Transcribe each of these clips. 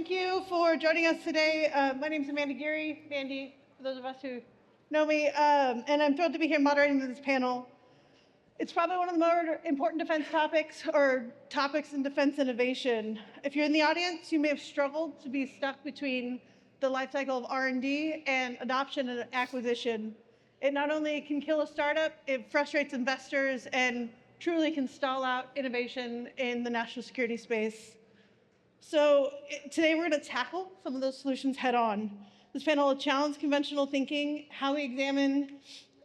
thank you for joining us today. My name is Mandy Geary, Mandy, for those of us who know me, and I'm thrilled to be here moderating this panel. It's probably one of the more important defense topics, or topics in defense innovation. If you're in the audience, you may have struggled to be stuck between the life cycle of R&D and adoption and acquisition. It not only can kill a startup, it frustrates investors and truly can stall out innovation in the national security space. So today we're going to tackle some of those solutions head on. This panel will challenge conventional thinking, how we examine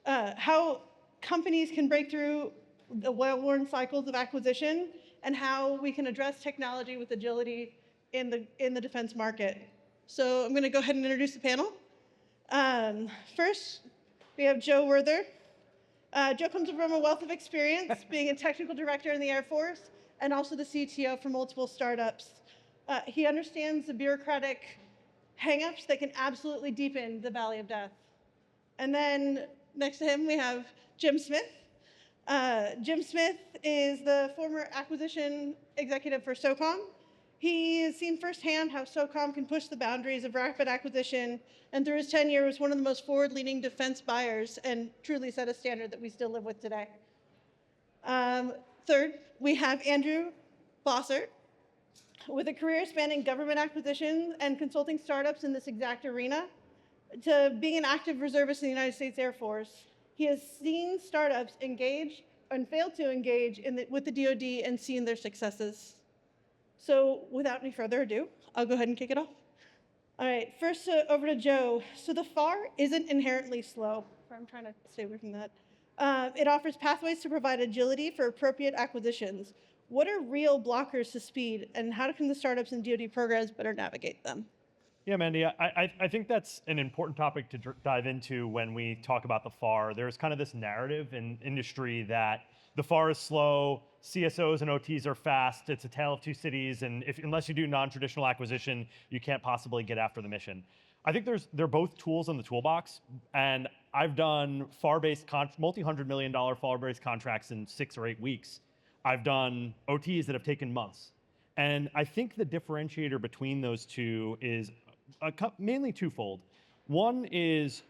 how companies can break through the well-worn cycles of acquisition, and how we can address technology with agility in the defense market. So I'm going to go ahead and introduce the panel. First, we have Joe Werther. Joe comes from a wealth of experience, being a technical director in the Air Force and also the CTO for multiple startups. He understands the bureaucratic hangups that can absolutely deepen the valley of death. And then next to him, we have Jim Smith. Jim Smith is the former acquisition executive for SOCOM. He has seen firsthand how SOCOM can push the boundaries of rapid acquisition, and through his tenure was one of the most forward-leaning defense buyers and truly set a standard that we still live with today. Third, we have Andrew Bossart. With a career spanning government acquisitions and consulting startups in this exact arena, to being an active reservist in the United States Air Force, he has seen startups engage and fail to engage with the DoD and seen their successes. So without any further ado, I'll go ahead and kick it off. All right, first over to Joe. So the FAR isn't inherently slow. I'm trying to stay away from that. It offers pathways to provide agility for appropriate acquisitions. What are real blockers to speed, and how can the startups and DoD programs better navigate them? Yeah, Mandy, I think that's an important topic to dive into when we talk about the FAR. There's kind of this narrative in industry that the FAR is slow, CSOs and OTs are fast, it's a tale of two cities, and unless you do non-traditional acquisition, you can't possibly get after the mission. I think they're both tools in the toolbox, and I've done FAR-based, multi-$100 million FAR-based contracts in 6 or 8 weeks. I've done OTs that have taken months. And I think the differentiator between those two is mainly twofold. One is,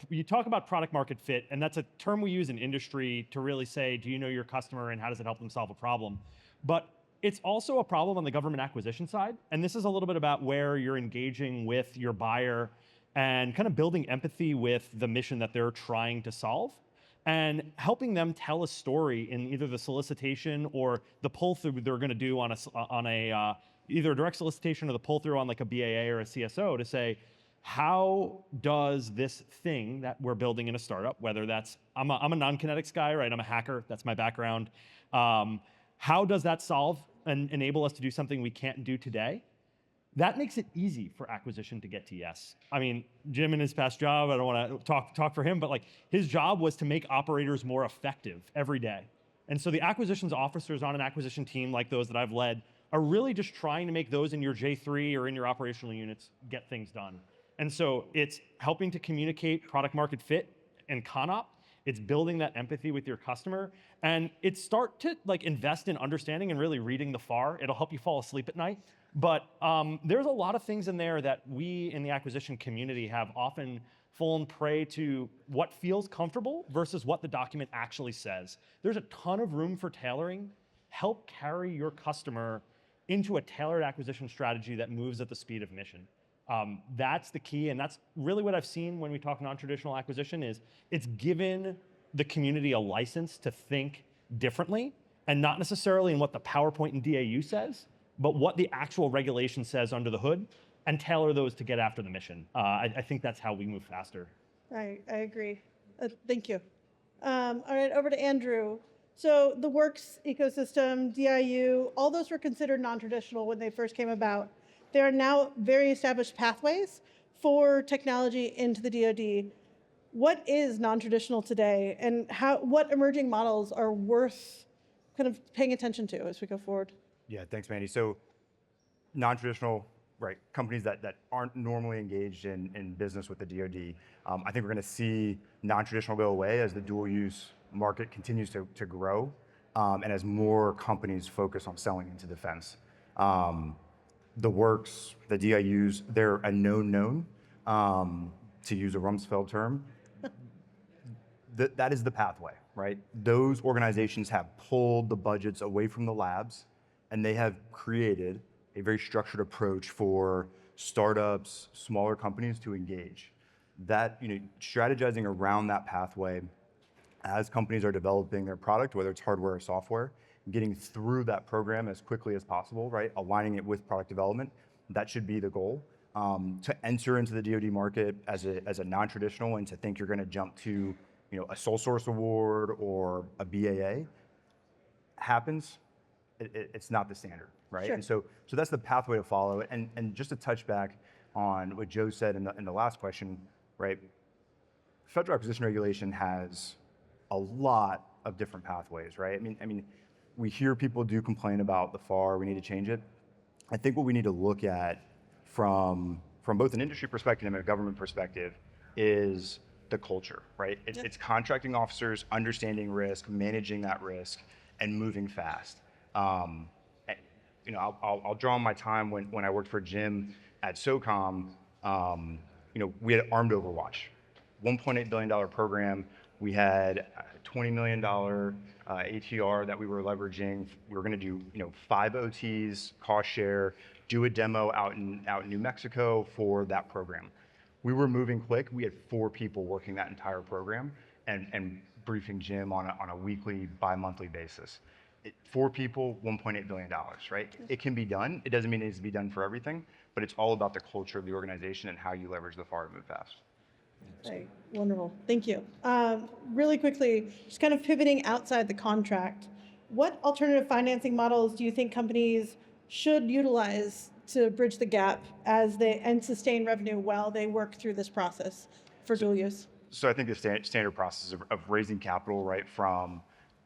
you talk about product market fit, and that's a term we use in industry to really say, do you know your customer and how does it help them solve a problem? But it's also a problem on the government acquisition side. And this is a little bit about where you're engaging with your buyer and kind of building empathy with the mission that they're trying to solve, and helping them tell a story in either the solicitation or the pull-through they're going to do on either a direct solicitation or the pull-through on like a BAA or a CSO, to say, how does this thing that we're building in a startup, whether that's, I'm a non-kinetics guy, right? I'm a hacker, that's my background. How does that solve and enable us to do something we can't do today? That makes it easy for acquisition to get to yes. I mean, Jim in his past job, I don't want to talk for him, but like his job was to make operators more effective every day. And so the acquisitions officers on an acquisition team like those that I've led are really just trying to make those in your J3 or in your operational units get things done. And so it's helping to communicate product market fit and ConOp. It's building that empathy with your customer, and it's start to like invest in understanding and really reading the FAR. It'll help you fall asleep at night. But there's a lot of things in there that we in the acquisition community have often fallen prey to what feels comfortable versus what the document actually says. There's a ton of room for tailoring. Help carry your customer into a tailored acquisition strategy that moves at the speed of mission. That's the key, and that's really what I've seen when we talk non-traditional acquisition is it's given the community a license to think differently, and not necessarily in what the PowerPoint and DAU says, but what the actual regulation says under the hood, and tailor those to get after the mission. I think that's how we move faster. I agree. Thank you. All right, over to Andrew. So the Works ecosystem, DIU, all those were considered non-traditional when they first came about. There are now very established pathways for technology into the DoD. What is non-traditional today, and what emerging models are worth kind of paying attention to as we go forward? Yeah, thanks, Mandy. So non-traditional, right, companies that aren't normally engaged in business with the DoD, I think we're going to see non-traditional go away as the dual-use market continues to grow, and as more companies focus on selling into defense. the works, the DIUs, they're a known, to use a Rumsfeld term. That is the pathway, right? Those organizations have pulled the budgets away from the labs, and they have created a very structured approach for startups, smaller companies to engage. That, strategizing around that pathway as companies are developing their product, whether it's hardware or software, getting through that program as quickly as possible, right? Aligning it with product development, that should be the goal. To enter into the DoD market as a non-traditional and to think you're going to jump to, a sole source award or a BAA happens. It's not the standard, right? Sure. And so that's the pathway to follow. And just to touch back on what Joe said in the last question, right? Federal acquisition regulation has a lot of different pathways, right? I mean, we hear people do complain about the FAR. We need to change it. I think what we need to look at from both an industry perspective and a government perspective is the culture, right? It's contracting officers understanding risk, managing that risk, and moving fast. I'll draw on my time when I worked for Jim at SOCOM. We had Armed Overwatch, $1.8 billion program. We had $20 million ATR that we were leveraging. We were going to do 5 OTs, cost share, do a demo out in New Mexico for that program. We were moving quick. We had 4 people working that entire program and briefing Jim on a weekly, bi-monthly basis. 4 people, $1.8 billion, right? It can be done. It doesn't mean it needs to be done for everything, but it's all about the culture of the organization and how you leverage the FAR to move fast. Right. Wonderful. Thank you. Really quickly, just kind of pivoting outside the contract, what alternative financing models do you think companies should utilize to bridge the gap and sustain revenue while they work through this process for dual use? So I think the standard process of raising capital, right, from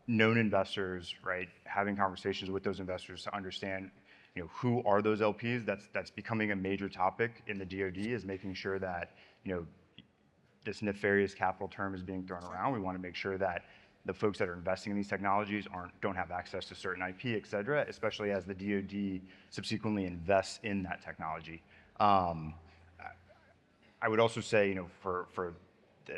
known investors, right, having conversations with those investors to understand, who are those LPs. That's becoming a major topic in the DoD, is making sure that, this nefarious capital term is being thrown around. We want to make sure that the folks that are investing in these technologies don't have access to certain IP, et cetera, especially as the DoD subsequently invests in that technology. I would also say, for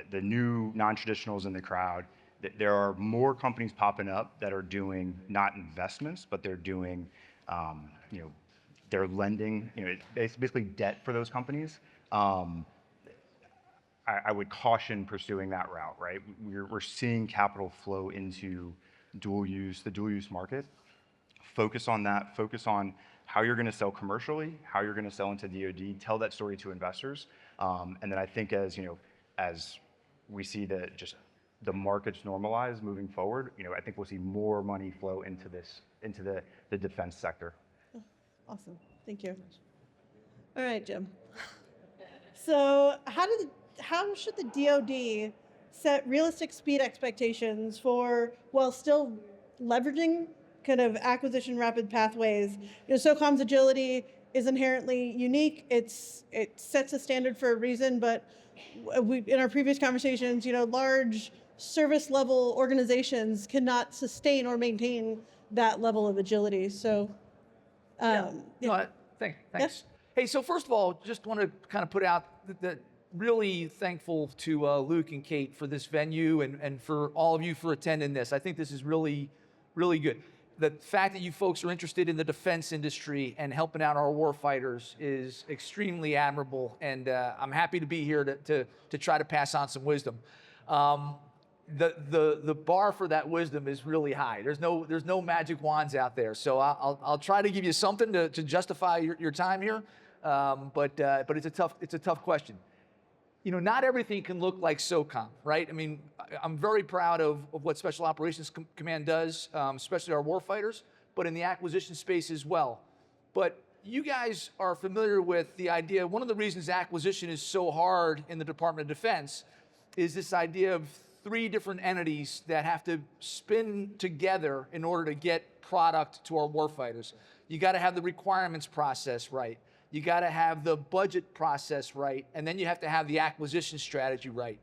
the new non-traditionals in the crowd, that there are more companies popping up that are doing not investments, but they're doing, they're lending, it's basically debt for those companies. I would caution pursuing that route, right? We're seeing capital flow into the dual use market. Focus on that. Focus on how you're going to sell commercially, how you're going to sell into DoD. Tell that story to investors, and then I think as we see the markets normalize moving forward, I think we'll see more money flow into the defense sector. Awesome. Thank you. All right, Jim. So how should the DoD set realistic speed expectations while still leveraging kind of acquisition rapid pathways? SOCOM's agility is inherently unique. It sets a standard for a reason, but in our previous conversations, large service level organizations cannot sustain or maintain that level of agility. So, Thanks. Yes? Hey, so first of all, just want to kind of put out that really thankful to Luke and Kate for this venue and for all of you for attending this. I think this is really, really good. The fact that you folks are interested in the defense industry and helping out our war fighters is extremely admirable, and I'm happy to be here to try to pass on some wisdom. The bar for that wisdom is really high. There's no magic wands out there, so I'll try to give you something to justify your time here, but it's a tough question. Not everything can look like SOCOM, right? I mean, I'm very proud of what Special Operations Command does, especially our warfighters, but in the acquisition space as well. But you guys are familiar with the idea, one of the reasons acquisition is so hard in the Department of Defense is this idea of 3 different entities that have to spin together in order to get product to our warfighters. You got to have the requirements process right. You got to have the budget process right, and then you have to have the acquisition strategy right.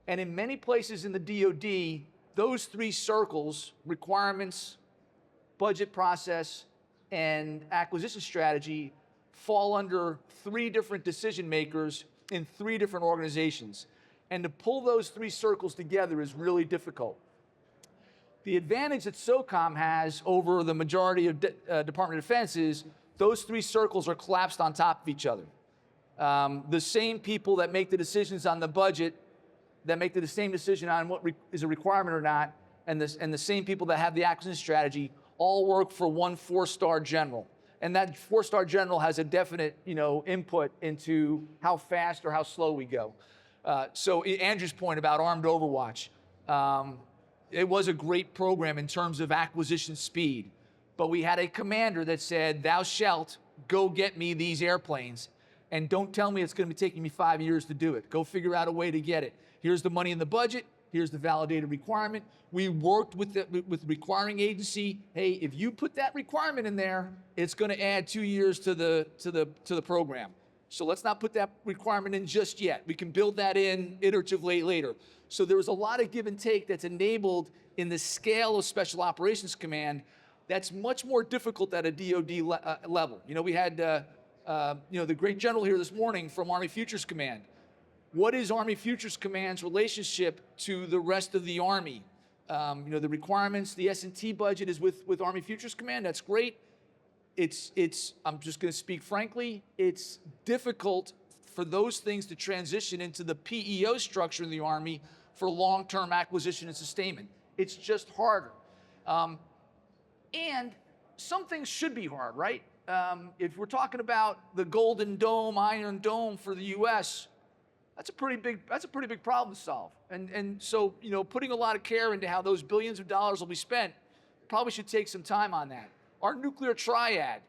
And in many places in the DoD, those 3 circles, requirements, budget process, and acquisition strategy, fall under 3 different decision makers in 3 different organizations. And to pull those 3 circles together is really difficult. The advantage that SOCOM has over the majority of Department of Defense is those 3 circles are collapsed on top of each other. The same people that make the decisions on the budget, that make the same decision on what is a requirement or not, and the same people that have the acquisition strategy all work for one 4-star general. And that 4-star general has a definite, input into how fast or how slow we go. So Andrew's point about Armed Overwatch, it was a great program in terms of acquisition speed, but we had a commander that said, "Thou shalt go get me these airplanes, and don't tell me it's going to be taking me 5 years to do it. Go figure out a way to get it. Here's the money in the budget. Here's the validated requirement." We worked with the requiring agency. Hey, if you put that requirement in there, it's going to add 2 years to the program. So let's not put that requirement in just yet. We can build that in iteratively later. So there was a lot of give and take that's enabled in the scale of Special Operations Command that's much more difficult at a DoD level. We had the great general here this morning from Army Futures Command. What is Army Futures Command's relationship to the rest of the Army? The requirements, the S&T budget is with Army Futures Command. That's great. I'm just going to speak frankly, it's difficult for those things to transition into the PEO structure in the Army for long-term acquisition and sustainment. It's just harder. And some things should be hard, right? If we're talking about the Golden Dome, Iron Dome for the U.S., that's a pretty big problem to solve. And so, putting a lot of care into how those billions of dollars will be spent probably should take some time on that. Our nuclear triad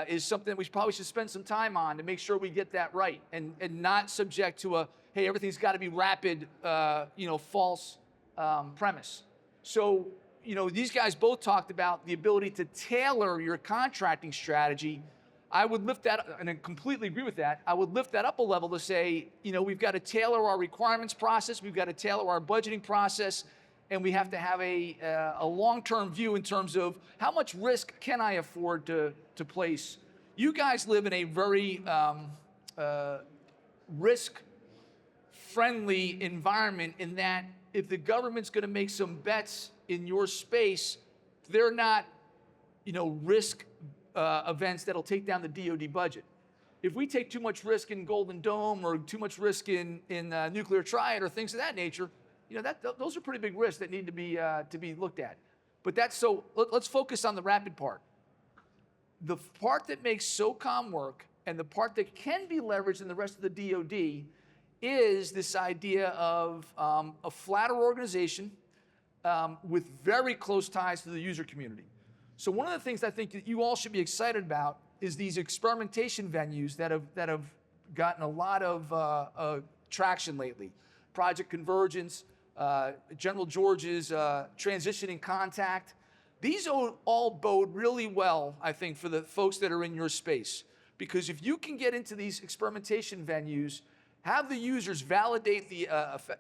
is something we probably should spend some time on to make sure we get that right and not subject to hey, everything's got to be rapid, false premise. So, these guys both talked about the ability to tailor your contracting strategy. I would lift that, and I completely agree with that. I would lift that up a level to say, we've got to tailor our requirements process, we've got to tailor our budgeting process, and we have to have a long-term view in terms of how much risk can I afford to place. You guys live in a very risk-friendly environment in that if the government's going to make some bets in your space, they're not, risk events that'll take down the DoD budget. If we take too much risk in Golden Dome or too much risk in nuclear triad or things of that nature, those are pretty big risks that need to be looked at. But let's focus on the rapid part. The part that makes SOCOM work and the part that can be leveraged in the rest of the DoD is this idea of a flatter organization with very close ties to the user community. So one of the things I think that you all should be excited about is these experimentation venues that have gotten a lot of traction lately. Project Convergence, General George's Transitioning Contact. These all bode really well, I think, for the folks that are in your space. Because if you can get into these experimentation venues, have the users validate the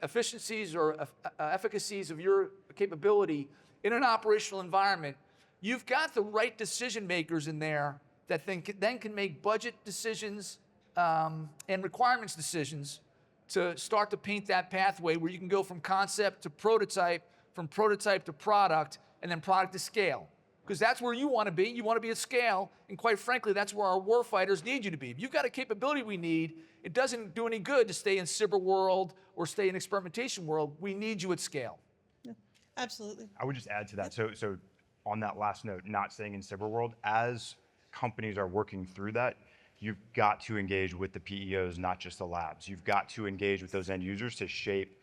efficiencies or efficacies of your capability in an operational environment, you've got the right decision makers in there that then can make budget decisions and requirements decisions to start to paint that pathway where you can go from concept to prototype, from prototype to product, and then product to scale. Because that's where you want to be. You want to be at scale, and quite frankly, that's where our warfighters need you to be. If you've got a capability we need, it doesn't do any good to stay in cyber world or stay in experimentation world. We need you at scale. Yeah, absolutely. I would just add to that. So on that last note, not staying in cyber world, as companies are working through that, you've got to engage with the PEOs, not just the labs. You've got to engage with those end users to shape,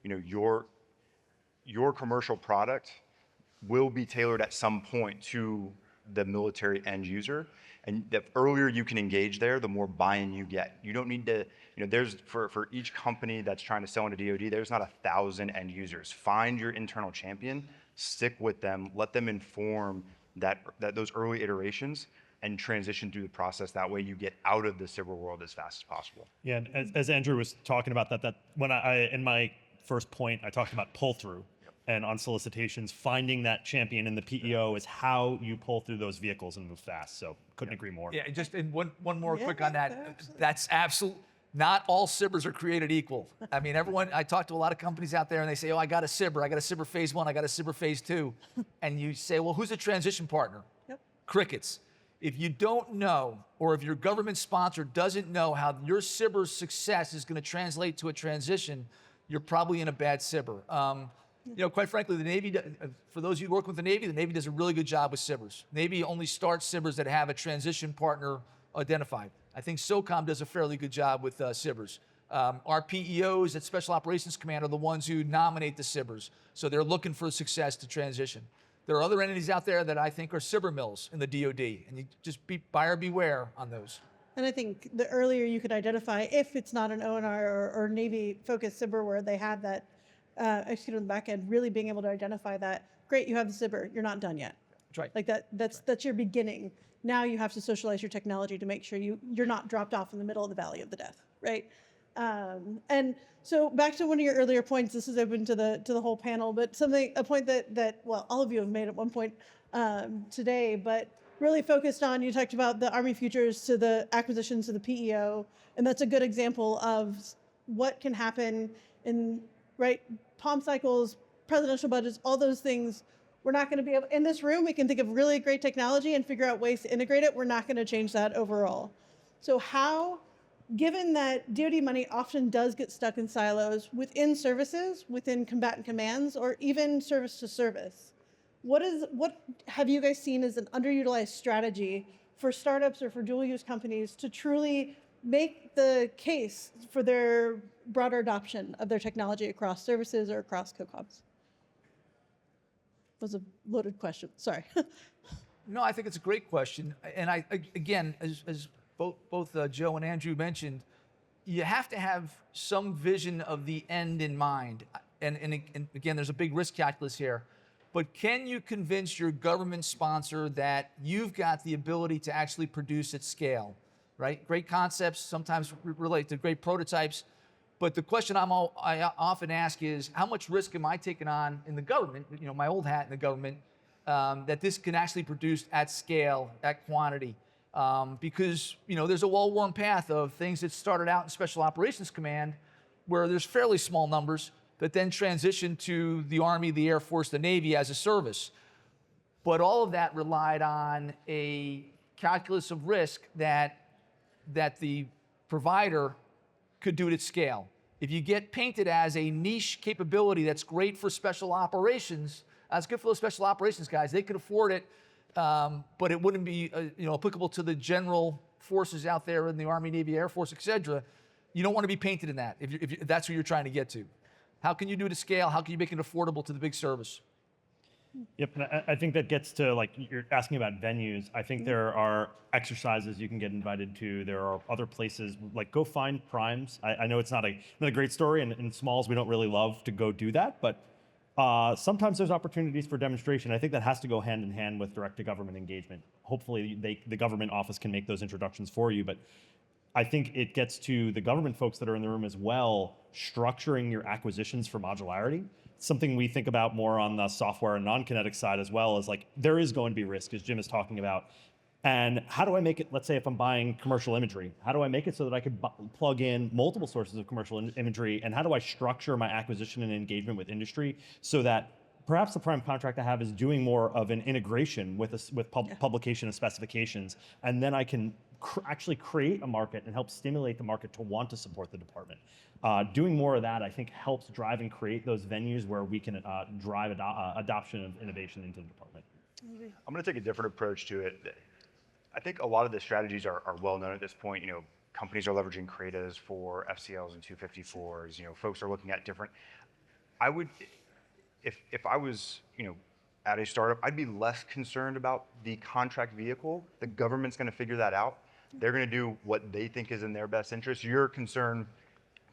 your commercial product will be tailored at some point to the military end user. And the earlier you can engage there, the more buy-in you get. You don't need to, there's for each company that's trying to sell into DoD, there's not 1,000 end users. Find your internal champion, stick with them, let them inform those early iterations and transition through the process. That way you get out of the cyber world as fast as possible. Yeah, and as Andrew was talking about that when in my first point, I talked about pull-through. and on solicitations, finding that champion in the PEO is how you pull through those vehicles and move fast. So couldn't agree more. Yeah, just and one more Yeah, quick on that. absolutely. That's absolute. Not all SIBRs are created equal. I mean, I talk to a lot of companies out there and they say, oh, I got a SIBR phase 1, I got a SIBR phase 2. And you say, well, who's a transition partner? Yep. Crickets. If you don't know, or if your government sponsor doesn't know how your SIBR's success is going to translate to a transition, you're probably in a bad SIBR. Quite frankly, the Navy, for those of you who work with the Navy does a really good job with SIBRs. Navy only starts SIBRs that have a transition partner identified. I think SOCOM does a fairly good job with SIBRs. Our PEOs at Special Operations Command are the ones who nominate the SIBRs, so they're looking for success to transition. There are other entities out there that I think are SIBR mills in the DoD, and you just be buyer beware on those. And I think the earlier you could identify, if it's not an ONR or Navy-focused SIBR where they have that execute on the back end, really being able to identify that, great, you have the SIBR, you're not done yet. That's right. Like that's your beginning. Now you have to socialize your technology to make sure you're not dropped off in the middle of the valley of the death, right? And so back to one of your earlier points, this is open to the whole panel, but a point that well, all of you have made at one point today, but really focused on, you talked about the Army futures to the acquisitions to the PEO, and that's a good example of what can happen in, right, POM cycles, presidential budgets, all those things. We're not going to be able, in this room, we can think of really great technology and figure out ways to integrate it. We're not going to change that overall. So how, given that DoD money often does get stuck in silos within services, within combatant commands, or even service to service, what have you guys seen as an underutilized strategy for startups or for dual use companies to truly make the case for their broader adoption of their technology across services or across COCOMs? Was a loaded question. Sorry. No, I think it's a great question. And again, as both Joe and Andrew mentioned, you have to have some vision of the end in mind. And again, there's a big risk calculus here. But can you convince your government sponsor that you've got the ability to actually produce at scale, right? Great concepts sometimes relate to great prototypes. But the question I often ask is, how much risk am I taking on in the government, my old hat in the government, that this can actually produce at scale, at quantity? Because, there's a well-worn path of things that started out in Special Operations Command where there's fairly small numbers that then transition to the Army, the Air Force, the Navy as a service. But all of that relied on a calculus of risk that the provider could do it at scale. If you get painted as a niche capability that's great for special operations, that's good for those special operations guys. They could afford it, but it wouldn't be applicable to the general forces out there in the Army, Navy, Air Force, et cetera. You don't want to be painted in that if that's what you're trying to get to. How can you do it at scale? How can you make it affordable to the big service? Yep, and I think that gets to, like, you're asking about venues. I think there are exercises you can get invited to. There are other places, like go find primes. I know it's not a great story, and in smalls we don't really love to go do that, but sometimes there's opportunities for demonstration. I think that has to go hand in hand with direct-to-government engagement. Hopefully the government office can make those introductions for you, but I think it gets to the government folks that are in the room as well, structuring your acquisitions for modularity. Something we think about more on the software and non-kinetic side as well, is like, there is going to be risk, as Jim is talking about. And how do I make it, let's say if I'm buying commercial imagery, how do I make it so that I could plug in multiple sources of commercial imagery? And how do I structure my acquisition and engagement with industry so that perhaps the prime contract I have is doing more of an integration with publication and specifications, and then I can actually create a market and help stimulate the market to want to support the department. Doing more of that, I think, helps drive and create those venues where we can drive adoption of innovation into the department. I'm going to take a different approach to it. I think a lot of the strategies are well known at this point. Companies are leveraging CRADAs for FCLs and 254s. Folks are looking at different. I would, if I was, at a startup, I'd be less concerned about the contract vehicle. The government's going to figure that out. They're going to do what they think is in their best interest. Your concern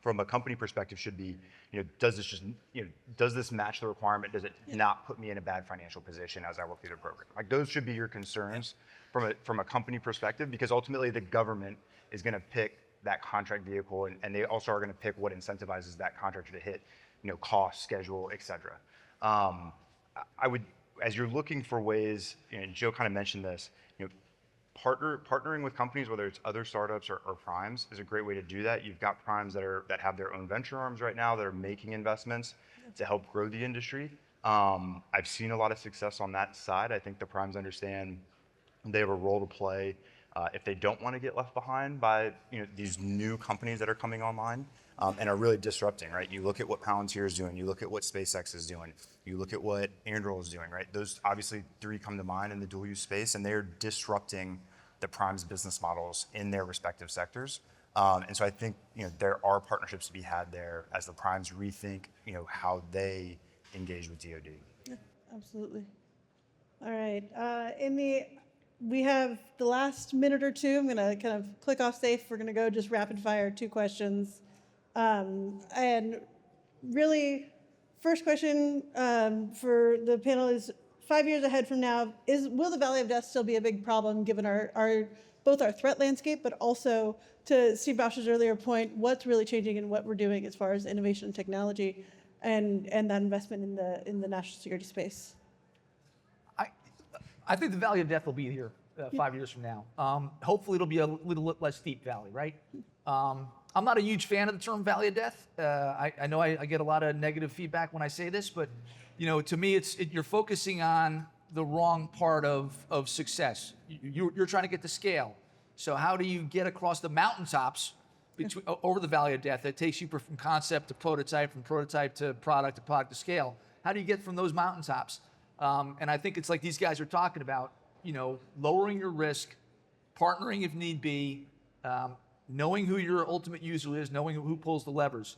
from a company perspective should be, does this match the requirement? Does it not put me in a bad financial position as I work through the program? Like, those should be your concerns from a company perspective, because ultimately the government is going to pick that contract vehicle, and they also are going to pick what incentivizes that contractor to hit, cost, schedule, et cetera. I would, as you're looking for ways, and Joe kind of mentioned this, partnering with companies, whether it's other startups or primes, is a great way to do that. You've got primes that have their own venture arms right now that are making investments to help grow the industry. I've seen a lot of success on that side. I think the primes understand they have a role to play if they don't want to get left behind by these new companies that are coming online and are really disrupting, right? You look at what Palantir is doing, you look at what SpaceX is doing, you look at what Andrew is doing, right? Those obviously 3 come to mind in the dual use space, and they're disrupting the primes business models in their respective sectors. And so I think there are partnerships to be had there as the primes rethink how they engage with DoD. Yeah, absolutely. All right. We have the last minute or two. I'm going to kind of click off safe. We're going to go just rapid fire, 2 questions. And really, first question for the panel is 5 years ahead from now, will the Valley of Death still be a big problem given both our threat landscape, but also to Steve Bausch's earlier point, what's really changing and what we're doing as far as innovation and technology and that investment in the national security space? I think the Valley of Death will be here 5 years from now. Hopefully it'll be a little less steep valley, right? I'm not a huge fan of the term Valley of Death. I know I get a lot of negative feedback when I say this, but to me, you're focusing on the wrong part of success. You're trying to get to scale. So how do you get across the mountaintops over the Valley of Death that takes you from concept to prototype, from prototype to product to scale? How do you get from those mountaintops? And I think it's like these guys are talking about, lowering your risk, partnering if need be, knowing who your ultimate user is, knowing who pulls the levers.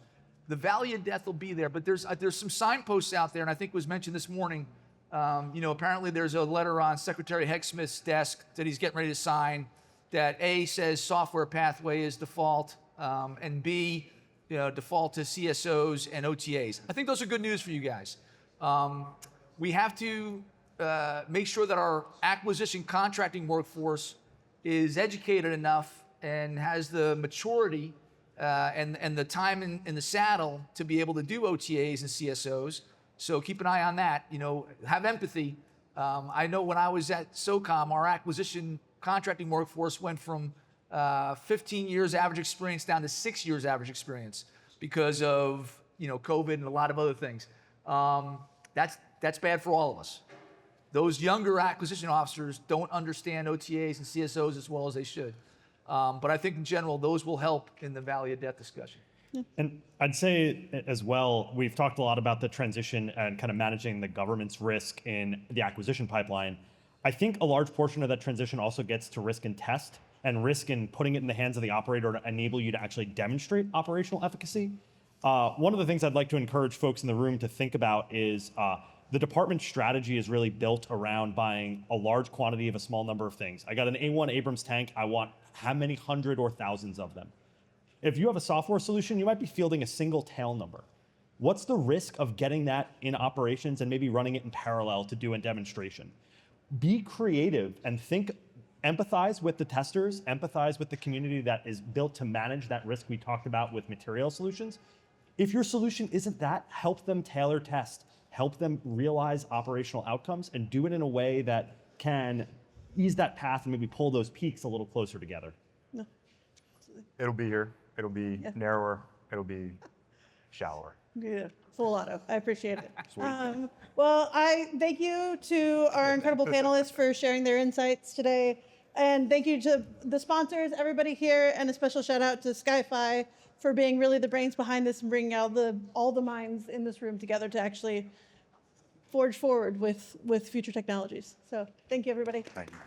The Valley of Death will be there, but there's some signposts out there, and I think it was mentioned this morning. Apparently there's a letter on Secretary Hegsmith's desk that he's getting ready to sign that A, says software pathway is default, and B, default to CSOs and OTAs. I think those are good news for you guys. We have to make sure that our acquisition contracting workforce is educated enough and has the maturity and the time in the saddle to be able to do OTAs and CSOs. So keep an eye on that. Have empathy. I know when I was at SOCOM, our acquisition contracting workforce went from 15 years average experience down to 6 years average experience because of COVID and a lot of other things. That's bad for all of us. Those younger acquisition officers don't understand OTAs and CSOs as well as they should. But I think in general, those will help in the Valley of Death discussion. And I'd say as well, we've talked a lot about the transition and kind of managing the government's risk in the acquisition pipeline. I think a large portion of that transition also gets to risk and test and risk in putting it in the hands of the operator to enable you to actually demonstrate operational efficacy. One of the things I'd like to encourage folks in the room to think about is the department's strategy is really built around buying a large quantity of a small number of things. I got an A1 Abrams tank. I want how many hundred or thousands of them? If you have a software solution, you might be fielding a single tail number. What's the risk of getting that in operations and maybe running it in parallel to do a demonstration? Be creative and empathize with the testers, empathize with the community that is built to manage that risk we talked about with material solutions. If your solution isn't that, help them tailor test, help them realize operational outcomes, and do it in a way that can ease that path and maybe pull those peaks a little closer together. No. It'll be here. It'll be narrower. It'll be shallower. Yeah, full auto. I appreciate it. Well, I thank you to our incredible panelists for sharing their insights today. And thank you to the sponsors, everybody here, and a special shout out to Sky-Fi for being really the brains behind this and bringing out all the minds in this room together to actually forge forward with future technologies. So thank you, everybody. Thank you.